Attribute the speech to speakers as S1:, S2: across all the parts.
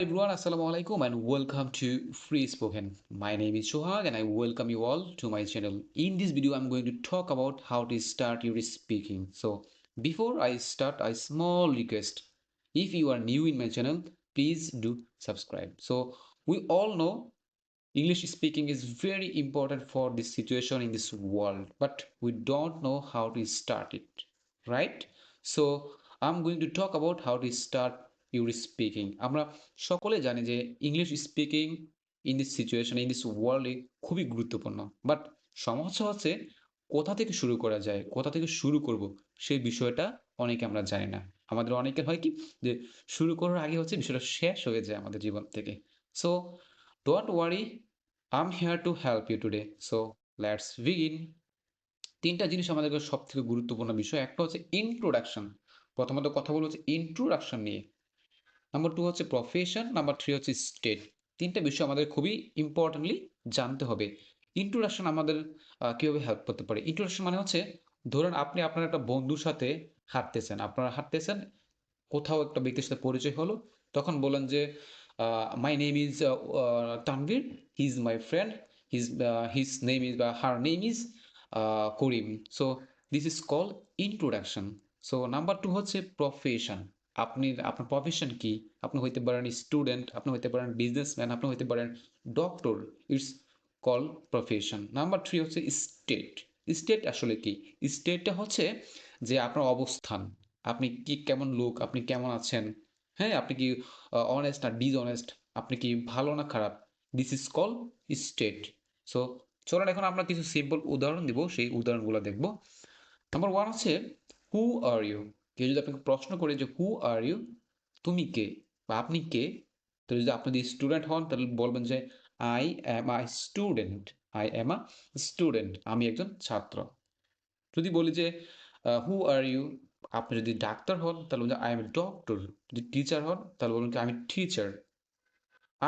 S1: Everyone, Assalamu alaikum and welcome to Free Spoken. My name is Shohag and I welcome you all to my channel. In this video, I'm going to talk about how to start your speaking. So, before I start, a small request. If you are new in my channel, please do subscribe. So, we all know English speaking is very important for this situation in this world, but we don't know how to start it, right? So I'm going to talk about how to start your speaking. আমরা সকলে জানি যে English speaking in this situation in this ওয়ার্ল্ডে খুবই গুরুত্বপূর্ণ, but সমস্যা হচ্ছে কোথা থেকে শুরু করা যায়, কোথা থেকে শুরু করব সেই বিষয়টা অনেকে আমরা জানি না। আমাদের অনেকের হয় কি যে শুরু করার আগে হচ্ছে বিষয়টা শেষ হয়ে যায় আমাদের জীবন থেকে। So don't worry, I am here to help you today. So let's begin. তিনটা জিনিস আমাদের কাছে সব থেকে গুরুত্বপূর্ণ বিষয়। একটা হচ্ছে ইন্ট্রোডাকশন। প্রথমত কথা বলবো হচ্ছে ইন্ট্রোডাকশন নিয়ে। নাম্বার টু হচ্ছে প্রফেশন, নাম্বার থ্রি হচ্ছে স্টেট। তিনটা বিষয় আমাদের খুবই ইম্পর্টেন্টলি জানতে হবে। ইন্ট্রোডাকশন আমাদের কীভাবে হেল্প করতে পারে? ইন্ট্রোডাকশন মানে হচ্ছে, ধরুন আপনি আপনার একটা বন্ধুর সাথে হাঁটতেছেন, আপনারা হাঁটতেছেন, কোথাও একটা ব্যক্তির সাথে পরিচয় হলো, তখন বলেন যে my name is Tanvir, he is my friend, his name is বা her name is Karim. So this is call introduction. So number two হচ্ছে প্রফেশন। আপনার প্রফেশন কি? আপনি হইতে পারেন স্টুডেন্ট, আপনি হইতে পারেন বিজনেসম্যান, আপনি হইতে পারেন doctor. It's call profession. Number three হচ্ছে স্টেট। স্টেট আসলে কি? স্টেটটা হচ্ছে যে আপনার অবস্থান, আপনি কি কেমন লোক, আপনি কেমন আছেন, হ্যাঁ, আপনি কি অনেস্ট না ডিসঅনেস্ট, আপনি কি ভালো না খারাপ, this is call state. So চলুন এখন আমরা কিছু সিম্পল উদাহরণ দিব, সেই উদাহরণগুলো দেখব। নাম্বার ওয়ান হচ্ছে হু আর ইউ। কেউ যদি আপনাকে প্রশ্ন করে যে হু আর ইউ, তুমি কে বা আপনি কে, তো যদি আপনি যদি স্টুডেন্ট হন তাহলে বলবেন যে I am a student. I am a student, আমি একজন ছাত্র। যদি বলি যে হু আর ইউ, আপনি যদি ডাক্তার হন তাহলে বলবেন আই এম এ ডক্টর। যদি টিচার হন তাহলে বলবেন আমি teacher.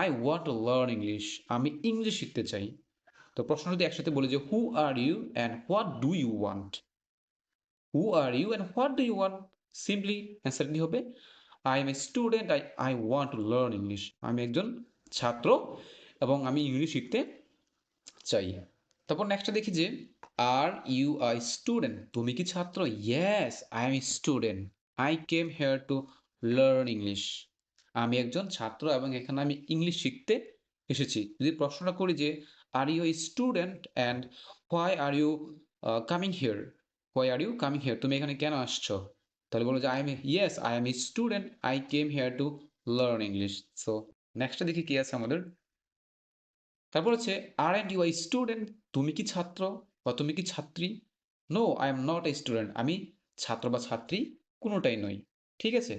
S1: I want to learn English, আমি ইংলিশ শিখতে চাই। তো প্রশ্ন যদি একসাথে বলি যে who are you and what do you want, who are you and what do you want, simply answer কি হবে? I am a student, I want to learn English, আমি একজন ছাত্র এবং আমি ইংলিশ শিখতে চাই। তারপর নেক্সটটা দেখি যে আর ইউ আই স্টুডেন্ট, তুমি কি ছাত্র? Yes I am student, I came here to learn English, আমি একজন ছাত্র এবং এখানে আমি ইংলিশ শিখতে এসেছি। যদি প্রশ্নটা করি যে are you student and why are you coming here, why are you coming here, তুমি এখানে কেন আসছো, তাহলে বলো যে I am yes I am student, I came here to learn English. So নেক্সটটা দেখি কি আছে আমাদের। তারপর হচ্ছে are and you I student, তুমি কি ছাত্র বা তুমি কি ছাত্রী? No I am not a student, আমি ছাত্র বা ছাত্রী কোনোটাই নই। ঠিক আছে।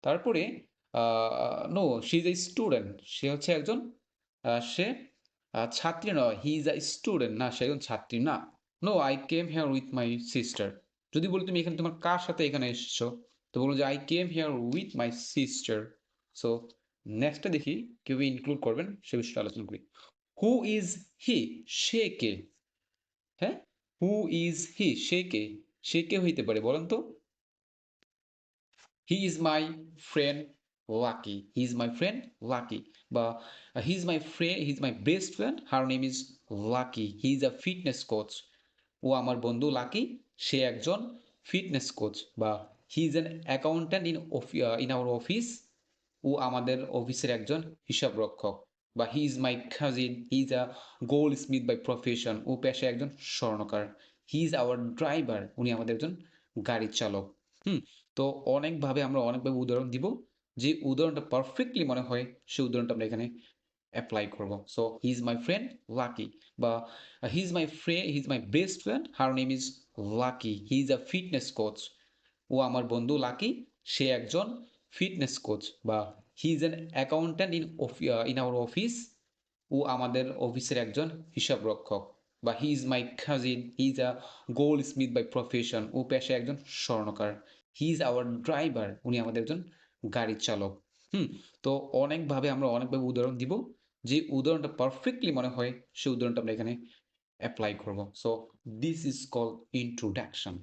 S1: তারপরে no she is a student, সে হচ্ছে একজন সে ছাত্রী নয়, হি ইজ আ স্টুডেন্ট, না সে একজন ছাত্রী না। No I came here with my sister. যদি বলি তুমি এখানে তোমার কার সাথে এখানে এসেছো, তো বলবো যে I came here with my sister. So নেক্সটটা দেখি কিভাবে ইনক্লুড করবেন সে বিষয়ে আলোচনা করি। হু ইজ হি, সে কে? হ্যাঁ, হু ইজ হি, সে কে? সে কে হইতে পারে বলেন তো? He is my friend Lucky, he is my friend Lucky, বা he is my friend, he is my best friend, her name is Lucky, he is a fitness coach. ও আমার বন্ধু লাকি, সে একজন ফিটনেস কোচ। বা he is an accountant in our office, ও আমাদের অফিসের একজন হিসাবরক্ষক। বা he is my cousin, he is a goldsmith by profession, ও পেশায় একজন স্বর্ণকার। হি ইজ আওয়ার ড্রাইভার, উনি আমাদের একজন গাড়ির চালক। হুম। তো আমরা অনেকভাবে উদাহরণ দিব, যে উদাহরণটা পারফেক্টলি মনে হয় সেই উদাহরণটা আমরা এখানে অ্যাপ্লাই করব। So he is my friend Lucky, বা he is my best friend, her name is Lucky, he is a fitness coach. ও আমার বন্ধু লাকি, সে একজন ফিটনেস কোচ। বা he is an accountant in our office, ও আমাদের অফিসের একজন হিসাবরক্ষক। বা he is my cousin, he is a goldsmith by profession, ও পেশায় একজন স্বর্ণকার। হি ইজ আওয়ার ড্রাইভার, উনি আমাদের একজন গাড়ির চালক। হুম। তো আমরা অনেকভাবে উদাহরণ দিব, যে উদাহরণটা পারফেক্টলি মনে হয় সেই উদাহরণটা আমরা এখানে অ্যাপ্লাই করব। So this is call introduction.